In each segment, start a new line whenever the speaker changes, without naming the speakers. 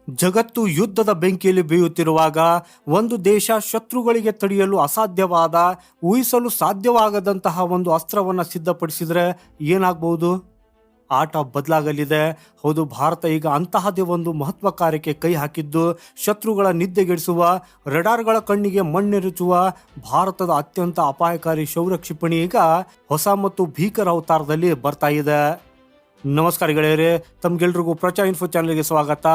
ಜಗತ್ತು ಯುದ್ಧದ ಬೆಂಕಿಯಲ್ಲಿ ಬೇಯುತ್ತಿರುವಾಗ ಒಂದು ದೇಶ ಶತ್ರುಗಳಿಗೆ ತಡೆಯಲು ಅಸಾಧ್ಯವಾದ, ಊಹಿಸಲು ಸಾಧ್ಯವಾಗದಂತಹ ಒಂದು ಅಸ್ತ್ರವನ್ನು ಸಿದ್ಧಪಡಿಸಿದರೆ ಏನಾಗಬಹುದು? ಆಟ ಬದಲಾಗಲಿದೆ. ಹೌದು, ಭಾರತ ಈಗ ಅಂತಹದೇ ಒಂದು ಮಹತ್ವ ಕಾರ್ಯಕ್ಕೆ ಕೈ ಹಾಕಿದ್ದು, ಶತ್ರುಗಳ ನಿದ್ದೆಗೆಡಿಸುವ, ರಡಾರ್ಗಳ ಕಣ್ಣಿಗೆ ಮಣ್ಣೆರಚುವ ಭಾರತದ ಅತ್ಯಂತ ಅಪಾಯಕಾರಿ ಶೌರ್ಯ ಕ್ಷಿಪಣಿ ಈಗ ಹೊಸ ಮತ್ತು ಭೀಕರ ಅವತಾರದಲ್ಲಿ ಬರ್ತಾ ಇದೆ. ನಮಸ್ಕಾರ ಗೆಳೆಯರೇ, ತಮ್ಗೆಲ್ರಿಗೂ ಪ್ರಚಾ ಇನ್ಫೋ ಚಾನಲ್ಗೆ ಸ್ವಾಗತ.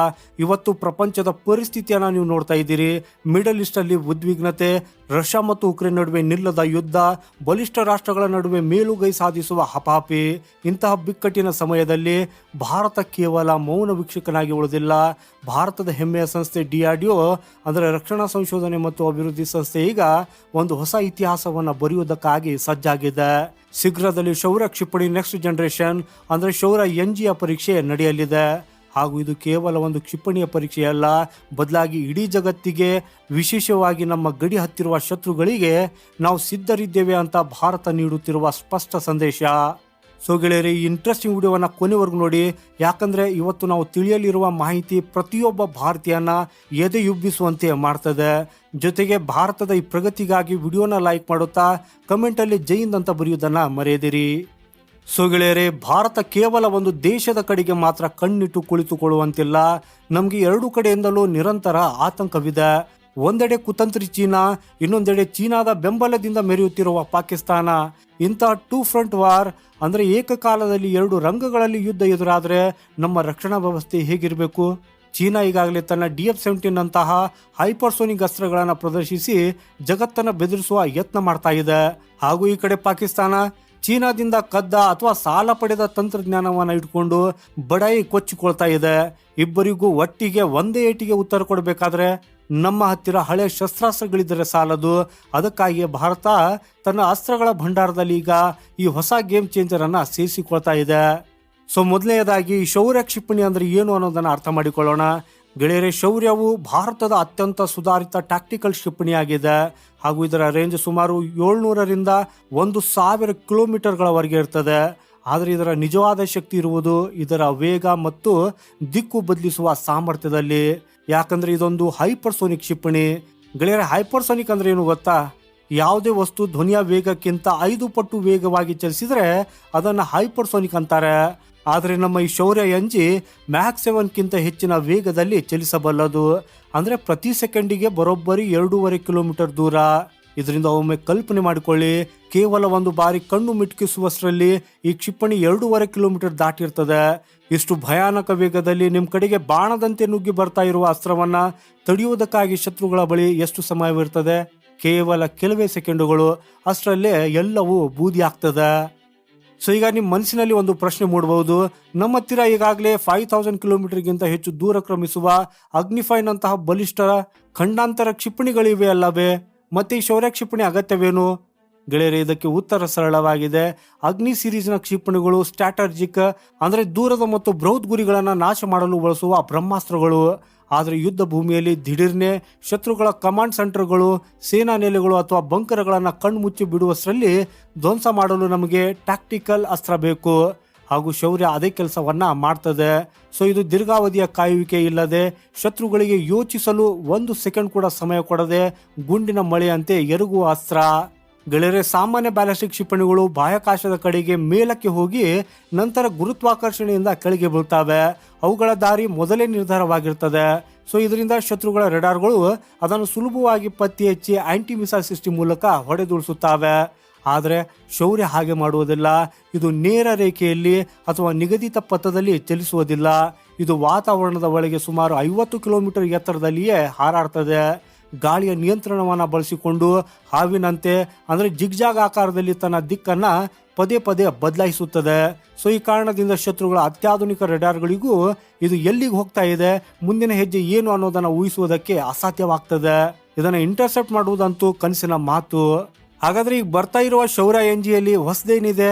ಇವತ್ತು ಪ್ರಪಂಚದ ಪರಿಸ್ಥಿತಿಯನ್ನು ನೀವು ನೋಡ್ತಾ ಇದ್ದೀರಿ. ಮಿಡಲ್ ಈಸ್ಟಲ್ಲಿ ಉದ್ವಿಗ್ನತೆ, ರಷ್ಯಾ ಮತ್ತು ಉಕ್ರೇನ್ ನಡುವೆ ನಿಲ್ಲದ ಯುದ್ಧ, ಬಲಿಷ್ಠ ರಾಷ್ಟ್ರಗಳ ನಡುವೆ ಮೇಲುಗೈ ಸಾಧಿಸುವ ಹಪಾಪಿ. ಇಂತಹ ಬಿಕ್ಕಟ್ಟಿನ ಸಮಯದಲ್ಲಿ ಭಾರತ ಕೇವಲ ಮೌನ ವೀಕ್ಷಕನಾಗಿ ಉಳಿದಿಲ್ಲ. ಭಾರತದ ಹೆಮ್ಮೆಯ ಸಂಸ್ಥೆ DRDO ಅಂದರೆ ರಕ್ಷಣಾ ಸಂಶೋಧನೆ ಮತ್ತು ಅಭಿವೃದ್ಧಿ ಸಂಸ್ಥೆ ಈಗ ಒಂದು ಹೊಸ ಇತಿಹಾಸವನ್ನು ಬರೆಯುವುದಕ್ಕಾಗಿ ಸಜ್ಜಾಗಿದೆ. ಶೀಘ್ರದಲ್ಲಿ ಶೌರ್ಯ ಕ್ಷಿಪಣಿ ನೆಕ್ಸ್ಟ್ ಜನರೇಷನ್ ಅಂದರೆ ಶೌರ್ಯ NG ಪರೀಕ್ಷೆ ನಡೆಯಲಿದೆ. ಹಾಗೂ ಇದು ಕೇವಲ ಒಂದು ಕ್ಷಿಪಣಿಯ ಪರೀಕ್ಷೆಯಲ್ಲ, ಬದಲಾಗಿ ಇಡೀ ಜಗತ್ತಿಗೆ, ವಿಶೇಷವಾಗಿ ನಮ್ಮ ಗಡಿ ಹತ್ತಿರುವ ಶತ್ರುಗಳಿಗೆ ನಾವು ಸಿದ್ಧರಿದ್ದೇವೆ ಅಂತ ಭಾರತ ನೀಡುತ್ತಿರುವ ಸ್ಪಷ್ಟ ಸಂದೇಶ. ಸೊ ಗೆಳೆಯರಿ, ಈ ಇಂಟ್ರೆಸ್ಟಿಂಗ್ ವಿಡಿಯೋವನ್ನು ಕೊನೆವರೆಗೂ ನೋಡಿ. ಯಾಕಂದರೆ ಇವತ್ತು ನಾವು ತಿಳಿಯಲಿರುವ ಮಾಹಿತಿ ಪ್ರತಿಯೊಬ್ಬ ಭಾರತೀಯನ ಎದೆಯುಬ್ಬಿಸುವಂತೆ ಮಾಡ್ತದೆ. ಜೊತೆಗೆ ಭಾರತದ ಈ ಪ್ರಗತಿಗಾಗಿ ವಿಡಿಯೋನ ಲೈಕ್ ಮಾಡುತ್ತಾ ಕಮೆಂಟಲ್ಲಿ ಜೈ ಹಿಂದ್ ಅಂತ ಬರೆಯುವುದನ್ನು ಮರೆಯದಿರಿ. ಸೊ ಗೆಳೆಯರೇ, ಭಾರತ ಕೇವಲ ಒಂದು ದೇಶದ ಕಡೆಗೆ ಮಾತ್ರ ಕಣ್ಣಿಟ್ಟು ಕುಳಿತುಕೊಳ್ಳುವಂತಿಲ್ಲ. ನಮಗೆ ಎರಡು ಕಡೆಯಿಂದಲೂ ನಿರಂತರ ಆತಂಕವಿದೆ. ಒಂದೆಡೆ ಕುತಂತ್ರಿ ಚೀನಾ, ಇನ್ನೊಂದೆಡೆ ಚೀನಾದ ಬೆಂಬಲದಿಂದ ಮೆರೆಯುತ್ತಿರುವ ಪಾಕಿಸ್ತಾನ. ಇಂತಹ ಟೂ ಫ್ರಂಟ್ ವಾರ್ ಅಂದರೆ ಏಕಕಾಲದಲ್ಲಿ ಎರಡು ರಂಗಗಳಲ್ಲಿ ಯುದ್ಧ ಎದುರಾದರೆ ನಮ್ಮ ರಕ್ಷಣಾ ವ್ಯವಸ್ಥೆ ಹೇಗಿರಬೇಕು? ಚೀನಾ ಈಗಾಗಲೇ ತನ್ನ DF-17 ಅಂತಹ ಹೈಪರ್ಸೋನಿಕ್ ಅಸ್ತ್ರಗಳನ್ನು ಪ್ರದರ್ಶಿಸಿ ಜಗತ್ತನ್ನು ಬೆದರಿಸುವ ಯತ್ನ ಮಾಡ್ತಾ ಇದೆ. ಹಾಗೂ ಈ ಕಡೆ ಪಾಕಿಸ್ತಾನ ಚೀನಾದಿಂದ ಕದ್ದ ಅಥವಾ ಸಾಲ ಪಡೆದ ತಂತ್ರಜ್ಞಾನವನ್ನು ಇಟ್ಕೊಂಡು ಬಡಾಯಿ ಕೊಚ್ಚಿಕೊಳ್ತಾ ಇದೆ. ಇಬ್ಬರಿಗೂ ಒಟ್ಟಿಗೆ ಒಂದೇ ಏಟಿಗೆ ಉತ್ತರ ಕೊಡಬೇಕಾದ್ರೆ ನಮ್ಮ ಹತ್ತಿರ ಹಳೆ ಶಸ್ತ್ರಾಸ್ತ್ರಗಳಿದ್ದರೆ ಸಾಲದು. ಅದಕ್ಕಾಗಿಯೇ ಭಾರತ ತನ್ನ ಅಸ್ತ್ರಗಳ ಭಂಡಾರದಲ್ಲಿ ಈಗ ಈ ಹೊಸ ಗೇಮ್ ಚೇಂಜರನ್ನು ಸೇರಿಸಿಕೊಳ್ತಾ ಇದೆ. ಸೊ ಮೊದಲನೆಯದಾಗಿ ಶೌರ್ಯ ಕ್ಷಿಪಣಿ ಅಂದರೆ ಏನು ಅನ್ನೋದನ್ನು ಅರ್ಥ ಮಾಡಿಕೊಳ್ಳೋಣ. ಗೆಳೆಯರೇ, ಶೌರ್ಯವು ಭಾರತದ ಅತ್ಯಂತ ಸುಧಾರಿತ ಟ್ಯಾಕ್ಟಿಕಲ್ ಕ್ಷಿಪಣಿಯಾಗಿದೆ. ಹಾಗೂ ಇದರ ರೇಂಜ್ ಸುಮಾರು 700ರಿಂದ 1000 ಕಿಲೋಮೀಟರ್ಗಳವರೆಗೆ ಇರ್ತದೆ. ಆದರೆ ಇದರ ನಿಜವಾದ ಶಕ್ತಿ ಇರುವುದು ಇದರ ವೇಗ ಮತ್ತು ದಿಕ್ಕು ಬದಲಿಸುವ ಸಾಮರ್ಥ್ಯದಲ್ಲಿ. ಯಾಕಂದರೆ ಇದೊಂದು ಹೈಪರ್ಸೋನಿಕ್ ಕ್ಷಿಪಣಿ. ಗೆಳೆಯರೇ, ಹೈಪರ್ಸೋನಿಕ್ ಅಂದರೆ ಏನು ಗೊತ್ತಾ? ಯಾವುದೇ ವಸ್ತು ಧ್ವನಿಯ ವೇಗಕ್ಕಿಂತ 5 ಪಟ್ಟು ವೇಗವಾಗಿ ಚಲಿಸಿದರೆ ಅದನ್ನು ಹೈಪರ್ಸೋನಿಕ್ ಅಂತಾರೆ. ಆದರೆ ನಮ್ಮ ಈ ಶೌರ್ಯ NG ಮ್ಯಾಕ್ 7ಕ್ಕಿಂತ ಹೆಚ್ಚಿನ ವೇಗದಲ್ಲಿ ಚಲಿಸಬಲ್ಲದು. ಅಂದರೆ ಪ್ರತಿ ಸೆಕೆಂಡಿಗೆ ಬರೋಬ್ಬರಿ 2.5 ಕಿಲೋಮೀಟರ್ ದೂರ. ಇದರಿಂದ ಒಮ್ಮೆ ಕಲ್ಪನೆ ಮಾಡಿಕೊಳ್ಳಿ, ಕೇವಲ ಒಂದು ಬಾರಿ ಕಣ್ಣು ಮಿಟುಕಿಸುವಷ್ಟರಲ್ಲಿ ಈ ಕ್ಷಿಪಣಿ 2.5 ಕಿಲೋಮೀಟರ್ ದಾಟಿರ್ತದೆ. ಇಷ್ಟು ಭಯಾನಕ ವೇಗದಲ್ಲಿ ನಿಮ್ಮ ಕಡೆಗೆ ಬಾಣದಂತೆ ನುಗ್ಗಿ ಬರ್ತಾ ಇರುವ ಅಸ್ತ್ರವನ್ನು ತಡೆಯುವುದಕ್ಕಾಗಿ ಶತ್ರುಗಳ ಬಳಿ ಎಷ್ಟು ಸಮಯವಿರ್ತದೆ? ಕೇವಲ ಕೆಲವೇ ಸೆಕೆಂಡುಗಳು. ಅಷ್ಟರಲ್ಲೇ ಎಲ್ಲವೂ ಬೂದಿ ಆಗ್ತದೆ. ಸೊ ಈಗ ನಿಮ್ಮ ಮನಸ್ಸಿನಲ್ಲಿ ಒಂದು ಪ್ರಶ್ನೆ ಮೂಡಬಹುದು. ನಮ್ಮ ಹತ್ತಿರ ಈಗಾಗಲೇ 5000 ಕಿಲೋಮೀಟರ್ಗಿಂತ ಹೆಚ್ಚು ದೂರ ಕ್ರಮಿಸುವ ಅಗ್ನಿಫೈನಂತಹ ಬಲಿಷ್ಠ ಖಂಡಾಂತರ ಕ್ಷಿಪಣಿಗಳಿವೆ ಅಲ್ಲವೇ? ಮತ್ತೆ ಈ ಶೌರ್ಯ ಕ್ಷಿಪಣಿ ಅಗತ್ಯವೇನು? ಗೆಳೆಯರೇ, ಇದಕ್ಕೆ ಉತ್ತರ ಸರಳವಾಗಿದೆ. ಅಗ್ನಿ ಸಿರೀಸ್ನ ಕ್ಷಿಪಣಿಗಳು ಸ್ಟ್ರಾಟಜಿಕ್ ಅಂದರೆ ದೂರದ ಮತ್ತು ಬೃಹತ್ ಗುರಿಗಳನ್ನು ನಾಶ ಮಾಡಲು ಬಳಸುವ ಬ್ರಹ್ಮಾಸ್ತ್ರಗಳು. ಆದರೆ ಯುದ್ಧ ಭೂಮಿಯಲ್ಲಿ ದಿಢೀರ್ನೆ ಶತ್ರುಗಳ ಕಮಾಂಡ್ ಸೆಂಟರ್ಗಳು, ಸೇನಾ ನೆಲೆಗಳು ಅಥವಾ ಬಂಕರ್ಗಳನ್ನು ಕಣ್ಮುಚ್ಚಿ ಬಿಡುವಷ್ಟರಲ್ಲಿ ಧ್ವಂಸ ಮಾಡಲು ನಮಗೆ ಟ್ಯಾಕ್ಟಿಕಲ್ ಅಸ್ತ್ರ ಬೇಕು. ಹಾಗೂ ಶೌರ್ಯ ಅದೇ ಕೆಲಸವನ್ನು ಮಾಡ್ತದೆ. ಸೊ ಇದು ದೀರ್ಘಾವಧಿಯ ಕಾಯುವಿಕೆ ಇಲ್ಲದೆ, ಶತ್ರುಗಳಿಗೆ ಯೋಚಿಸಲು 1 ಸೆಕೆಂಡ್ ಕೂಡ ಸಮಯ ಕೊಡದೆ ಗುಂಡಿನ ಮಳೆಯಂತೆ ಎರಗುವ ಅಸ್ತ್ರ. ಗೆಳೆಯರೆ, ಸಾಮಾನ್ಯ ಬ್ಯಾಲಿಸ್ಟಿಕ್ ಕ್ಷಿಪಣಿಗಳು ಬಾಹ್ಯಾಕಾಶದ ಕಡೆಗೆ ಮೇಲಕ್ಕೆ ಹೋಗಿ ನಂತರ ಗುರುತ್ವಾಕರ್ಷಣೆಯಿಂದ ಕೆಳಗೆ ಬೀಳ್ತವೆ. ಅವುಗಳ ದಾರಿ ಮೊದಲೇ ನಿರ್ಧಾರವಾಗಿರ್ತದೆ. ಸೊ ಇದರಿಂದ ಶತ್ರುಗಳ ರೆಡಾರ್ಗಳು ಅದನ್ನು ಸುಲಭವಾಗಿ ಪತ್ತೆ ಹಚ್ಚಿ ಆಂಟಿ ಮಿಸೈಲ್ ಸಿಸ್ಟಮ್ ಮೂಲಕ ಹೊಡೆದುಳಿಸುತ್ತವೆ. ಆದರೆ ಶೌರ್ಯ ಹಾಗೆ ಮಾಡುವುದಿಲ್ಲ. ಇದು ನೇರ ರೇಖೆಯಲ್ಲಿ ಅಥವಾ ನಿಗದಿತ ಪಥದಲ್ಲಿ ಚಲಿಸುವುದಿಲ್ಲ. ಇದು ವಾತಾವರಣದ ಒಳಗೆ ಸುಮಾರು 50 ಕಿಲೋಮೀಟರ್ ಎತ್ತರದಲ್ಲಿಯೇ ಹಾರಾಡ್ತದೆ. ಗಾಳಿಯ ನಿಯಂತ್ರಣವನ್ನು ಬಳಸಿಕೊಂಡು ಹಾವಿನಂತೆ ಅಂದರೆ ಜಿಗ್ಜಾಗ್ ಆಕಾರದಲ್ಲಿ ತನ್ನ ದಿಕ್ಕನ್ನು ಪದೇ ಪದೇ ಬದಲಾಯಿಸುತ್ತದೆ. ಸೊ ಈ ಕಾರಣದಿಂದ ಶತ್ರುಗಳ ಅತ್ಯಾಧುನಿಕ ರೆಡಾರ್ಗಳಿಗೂ ಇದು ಎಲ್ಲಿಗೆ ಹೋಗ್ತಾ ಇದೆ, ಮುಂದಿನ ಹೆಜ್ಜೆ ಏನು ಅನ್ನೋದನ್ನು ಊಹಿಸುವುದಕ್ಕೆ ಅಸಾಧ್ಯವಾಗ್ತದೆ. ಇದನ್ನು ಇಂಟರ್ಸೆಪ್ಟ್ ಮಾಡುವುದಂತೂ ಕನಸಿನ ಮಾತು. ಹಾಗಾದರೆ ಈಗ ಬರ್ತಾ ಇರುವ ಶೌರ್ಯ NGಯಲ್ಲಿ ಹೊಸದೇನಿದೆ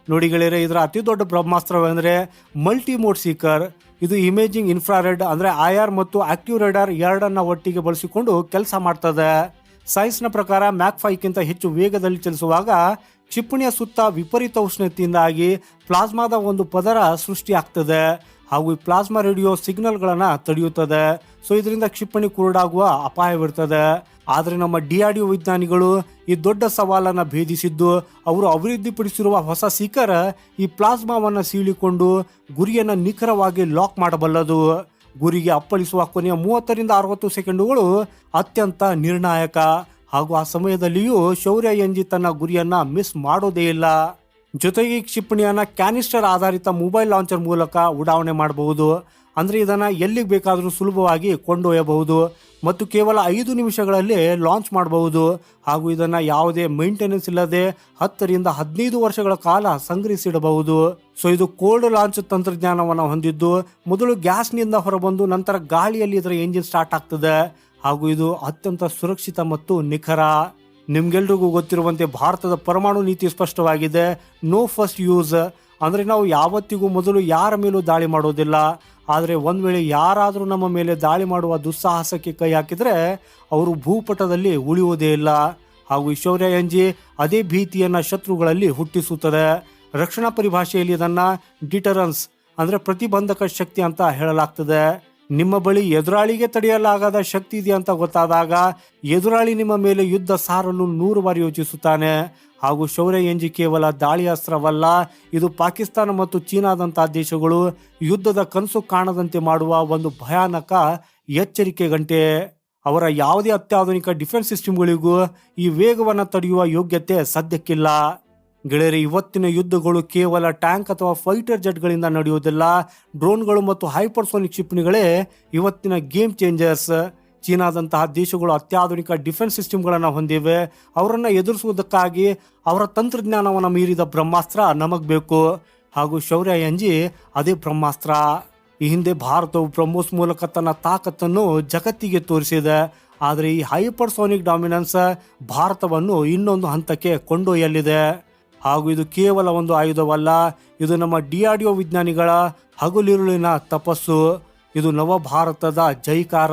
ನೋಡಿ ಗೆಳೆಯರೆ. ಇದರ ಅತಿ ದೊಡ್ಡ ಬ್ರಹ್ಮಾಸ್ತ್ರವೆಂದರೆ ಮಲ್ಟಿ ಮೋಡ್ ಸೀಕರ್. ಇದು ಇಮೇಜಿಂಗ್ ಇನ್ಫ್ರಾರೆಡ್ ಅಂದರೆ IR ಮತ್ತು ಆಕ್ಟಿವ್ ರೆಡಾರ್ ಎರಡನ್ನು ಒಟ್ಟಿಗೆ ಬಳಸಿಕೊಂಡು ಕೆಲಸ ಮಾಡ್ತದೆ. ಸೈನ್ಸ್ನ ಪ್ರಕಾರ ಮ್ಯಾಕ್ 5ಕ್ಕಿಂತ ಹೆಚ್ಚು ವೇಗದಲ್ಲಿ ಚಲಿಸುವಾಗ ಕ್ಷಿಪಣಿಯ ಸುತ್ತ ವಿಪರೀತ ಉಷ್ಣತೆಯಿಂದಾಗಿ ಪ್ಲಾಸ್ಮಾದ ಒಂದು ಪದರ ಸೃಷ್ಟಿಯಾಗ್ತದೆ. ಹಾಗೂ ಈ ಪ್ಲಾಸ್ಮಾ ರೇಡಿಯೋ ಸಿಗ್ನಲ್ಗಳನ್ನು ತಡೆಯುತ್ತದೆ. ಸೊ ಇದರಿಂದ ಕ್ಷಿಪಣಿ ಕುರುಡಾಗುವ ಅಪಾಯವಿರ್ತದೆ. ಆದರೆ ನಮ್ಮ DRDO ವಿಜ್ಞಾನಿಗಳು ಈ ದೊಡ್ಡ ಸವಾಲನ್ನು ಭೇದಿಸಿದ್ದು ಅವರು ಅಭಿವೃದ್ಧಿಪಡಿಸಿರುವ ಹೊಸ ಶಿಖರ ಈ ಪ್ಲಾಸ್ಮಾವನ್ನು ಸೀಳಿಕೊಂಡು ಗುರಿಯನ್ನು ನಿಖರವಾಗಿ ಲಾಕ್ ಮಾಡಬಲ್ಲದು. ಗುರಿಗೆ ಅಪ್ಪಳಿಸುವ ಕೊನೆಯ 30ರಿಂದ 60 ಸೆಕೆಂಡುಗಳು ಅತ್ಯಂತ ನಿರ್ಣಾಯಕ. ಹಾಗೂ ಆ ಸಮಯದಲ್ಲಿಯೂ ಶೌರ್ಯ-NG ತನ್ನ ಗುರಿಯನ್ನ ಮಿಸ್ ಮಾಡೋದೇ ಇಲ್ಲ. ಜೊತೆಗೆ ಈ ಕ್ಷಿಪಣಿಯನ್ನ ಕ್ಯಾನಿಸ್ಟರ್ ಆಧಾರಿತ ಮೊಬೈಲ್ ಲಾಂಚರ್ ಮೂಲಕ ಉಡಾವಣೆ ಮಾಡಬಹುದು. ಅಂದ್ರೆ ಇದನ್ನ ಎಲ್ಲಿಗೆ ಬೇಕಾದರೂ ಸುಲಭವಾಗಿ ಕೊಂಡೊಯ್ಯಬಹುದು ಮತ್ತು ಕೇವಲ 5 ನಿಮಿಷಗಳಲ್ಲಿ ಲಾಂಚ್ ಮಾಡಬಹುದು. ಹಾಗೂ ಇದನ್ನ ಯಾವುದೇ ಮೇಂಟೆನೆನ್ಸ್ ಇಲ್ಲದೆ 10ರಿಂದ 15 ವರ್ಷಗಳ ಕಾಲ ಸಂಗ್ರಹಿಸಿಡಬಹುದು. ಸೊ ಇದು ಕೋಲ್ಡ್ ಲಾಂಚ್ ತಂತ್ರಜ್ಞಾನವನ್ನು ಹೊಂದಿದ್ದು ಮೊದಲು ಗ್ಯಾಸ್ನಿಂದ ಹೊರಬಂದು ನಂತರ ಗಾಳಿಯಲ್ಲಿ ಇದರ ಎಂಜಿನ್ ಸ್ಟಾರ್ಟ್ ಆಗ್ತದೆ. ಹಾಗೂ ಇದು ಅತ್ಯಂತ ಸುರಕ್ಷಿತ ಮತ್ತು ನಿಖರ. ನಿಮ್ಗೆಲ್ರಿಗೂ ಗೊತ್ತಿರುವಂತೆ ಭಾರತದ ಪರಮಾಣು ನೀತಿ ಸ್ಪಷ್ಟವಾಗಿದೆ. ನೋ ಫಸ್ಟ್ ಯೂಸ್, ಅಂದ್ರೆ ನಾವು ಯಾವತ್ತಿಗೂ ಮೊದಲು ಯಾರ ಮೇಲೂ ದಾಳಿ ಮಾಡೋದಿಲ್ಲ. ಆದರೆ ಒಂದ್ ವೇಳೆ ಯಾರಾದರೂ ನಮ್ಮ ಮೇಲೆ ದಾಳಿ ಮಾಡುವ ದುಸ್ಸಾಹಸಕ್ಕೆ ಕೈ ಹಾಕಿದ್ರೆ ಅವರು ಭೂಪಟದಲ್ಲಿ ಉಳಿಯುವುದೇ ಇಲ್ಲ. ಹಾಗೂ ಈ ಶೌರ್ಯ-NG ಅದೇ ಭೀತಿಯನ್ನ ಶತ್ರುಗಳಲ್ಲಿ ಹುಟ್ಟಿಸುತ್ತದೆ. ರಕ್ಷಣಾ ಪರಿಭಾಷೆಯಲ್ಲಿ ಇದನ್ನ ಡಿಟರೆನ್ಸ್ ಅಂದ್ರೆ ಪ್ರತಿಬಂಧಕ ಶಕ್ತಿ ಅಂತ ಹೇಳಲಾಗ್ತದೆ. ನಿಮ್ಮ ಬಳಿ ಎದುರಾಳಿಗೆ ತಡೆಯಲಾಗದ ಶಕ್ತಿ ಇದೆ ಅಂತ ಗೊತ್ತಾದಾಗ ಎದುರಾಳಿ ನಿಮ್ಮ ಮೇಲೆ ಯುದ್ಧ ಸಾರಲು 100 ಬಾರಿ ಯೋಚಿಸುತ್ತಾನೆ. ಹಾಗೂ ಶೌರ್ಯ-NG ಕೇವಲ ದಾಳಿ ಅಸ್ತ್ರವಲ್ಲ, ಇದು ಪಾಕಿಸ್ತಾನ ಮತ್ತು ಚೀನಾದಂತಹ ದೇಶಗಳು ಯುದ್ಧದ ಕನಸು ಕಾಣದಂತೆ ಮಾಡುವ ಒಂದು ಭಯಾನಕ ಎಚ್ಚರಿಕೆ ಗಂಟೆ. ಅವರ ಯಾವುದೇ ಅತ್ಯಾಧುನಿಕ ಡಿಫೆನ್ಸ್ ಸಿಸ್ಟಮ್ಗಳಿಗೂ ಈ ವೇಗವನ್ನು ತಡೆಯುವ ಯೋಗ್ಯತೆ ಸದ್ಯಕ್ಕಿಲ್ಲ. ಗೆಳೆಯರೆ, ಇವತ್ತಿನ ಯುದ್ಧಗಳು ಕೇವಲ ಟ್ಯಾಂಕ್ ಅಥವಾ ಫೈಟರ್ ಜೆಟ್ಗಳಿಂದ ನಡೆಯುವುದಿಲ್ಲ. ಡ್ರೋನ್ಗಳು ಮತ್ತು ಹೈಪರ್ಸೋನಿಕ್ ಕ್ಷಿಪಣಿಗಳೇ ಇವತ್ತಿನ ಗೇಮ್ ಚೇಂಜರ್ಸ್. ಚೀನಾದಂತಹ ದೇಶಗಳು ಅತ್ಯಾಧುನಿಕ ಡಿಫೆನ್ಸ್ ಸಿಸ್ಟಮ್ಗಳನ್ನು ಹೊಂದಿವೆ. ಅವರನ್ನು ಎದುರಿಸುವುದಕ್ಕಾಗಿ ಅವರ ತಂತ್ರಜ್ಞಾನವನ್ನು ಮೀರಿದ ಬ್ರಹ್ಮಾಸ್ತ್ರ ನಮಗ್ ಬೇಕು. ಹಾಗೂ ಶೌರ್ಯ-NG ಅದೇ ಬ್ರಹ್ಮಾಸ್ತ್ರ. ಈ ಹಿಂದೆ ಭಾರತವು ಬ್ರಹ್ಮೋಸ್ ಮೂಲಕ ತನ್ನ ತಾಕತ್ತನ್ನು ಜಗತ್ತಿಗೆ ತೋರಿಸಿದೆ. ಆದರೆ ಈ ಹೈಪರ್ಸೋನಿಕ್ ಡಾಮಿನೆನ್ಸ್ ಭಾರತವನ್ನು ಇನ್ನೊಂದು ಹಂತಕ್ಕೆ ಕೊಂಡೊಯ್ಯಲಿದೆ. ಹಾಗೂ ಇದು ಕೇವಲ ಒಂದು ಆಯುಧವಲ್ಲ, ಇದು ನಮ್ಮ DRDO ವಿಜ್ಞಾನಿಗಳ ಹಗಲಿರುಳಿನ ತಪಸ್ಸು. ಇದು ನವ ಭಾರತದ ಜೈಕಾರ.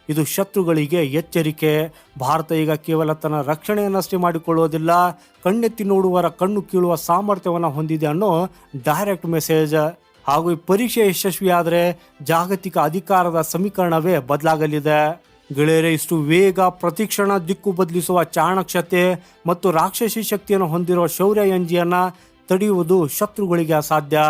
ಇದು ಶತ್ರುಗಳಿಗೆ ಎಚ್ಚರಿಕೆ. ಭಾರತ ಈಗ ಕೇವಲ ತನ್ನ ರಕ್ಷಣೆಯನ್ನಷ್ಟೇ ಮಾಡಿಕೊಳ್ಳುವುದಿಲ್ಲ, ಕಣ್ಣೆತ್ತಿ ನೋಡುವರ ಕಣ್ಣು ಕೀಳುವ ಸಾಮರ್ಥ್ಯವನ್ನು ಹೊಂದಿದೆ ಅನ್ನೋ ಡೈರೆಕ್ಟ್ ಮೆಸೇಜ್. ಹಾಗೂ ಈ ಪರೀಕ್ಷೆ ಯಶಸ್ವಿಯಾದರೆ ಜಾಗತಿಕ ಅಧಿಕಾರದ ಸಮೀಕರಣವೇ ಬದಲಾಗಲಿದೆ. ಗೆಳೆಯರೆ, ಇಷ್ಟು ವೇಗ, ಪ್ರತಿಕ್ಷಣ ದಿಕ್ಕು ಬದಲಿಸುವ ಚಾಣಕ್ಷತೆ ಮತ್ತು ರಾಕ್ಷಸಿ ಶಕ್ತಿಯನ್ನು ಹೊಂದಿರುವ ಶೌರ್ಯ-NGಯನ್ನ ತಡೆಯುವುದು ಶತ್ರುಗಳಿಗೆ ಅಸಾಧ್ಯ.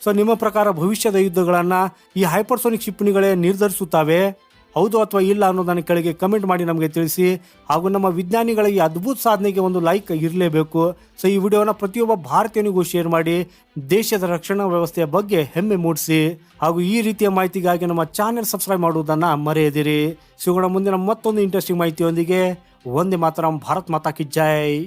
ಸೊ ನಿಮ್ಮ ಪ್ರಕಾರ ಭವಿಷ್ಯದ ಯುದ್ಧಗಳನ್ನ ಈ ಹೈಪರ್ಸೋನಿಕ್ ಕ್ಷಿಪಣಿಗಳೇ ನಿರ್ಧರಿಸುತ್ತವೆ, ಹೌದು ಅಥವಾ ಇಲ್ಲ ಅನ್ನೋದನ್ನು ಕೆಳಗೆ ಕಮೆಂಟ್ ಮಾಡಿ ನಮಗೆ ತಿಳಿಸಿ. ಹಾಗೂ ನಮ್ಮ ವಿಜ್ಞಾನಿಗಳ ಈ ಅದ್ಭುತ ಸಾಧನೆಗೆ ಒಂದು ಲೈಕ್ ಇರಲೇಬೇಕು. ಸೊ ಈ ವಿಡಿಯೋನ ಪ್ರತಿಯೊಬ್ಬ ಭಾರತೀಯನಿಗೂ ಶೇರ್ ಮಾಡಿ ದೇಶದ ರಕ್ಷಣಾ ವ್ಯವಸ್ಥೆಯ ಬಗ್ಗೆ ಹೆಮ್ಮೆ ಮೂಡಿಸಿ. ಹಾಗೂ ಈ ರೀತಿಯ ಮಾಹಿತಿಗಾಗಿ ನಮ್ಮ ಚಾನೆಲ್ ಸಬ್ಸ್ಕ್ರೈಬ್ ಮಾಡುವುದನ್ನು ಮರೆಯದಿರಿ. ಸಿಗೋಣ ಮುಂದಿನ ಮತ್ತೊಂದು ಇಂಟ್ರೆಸ್ಟಿಂಗ್ ಮಾಹಿತಿಯೊಂದಿಗೆ. ವಂದೇ ಮಾತರಂ. ಭಾರತ್ ಮಾತಾ ಕಿ ಜೈ.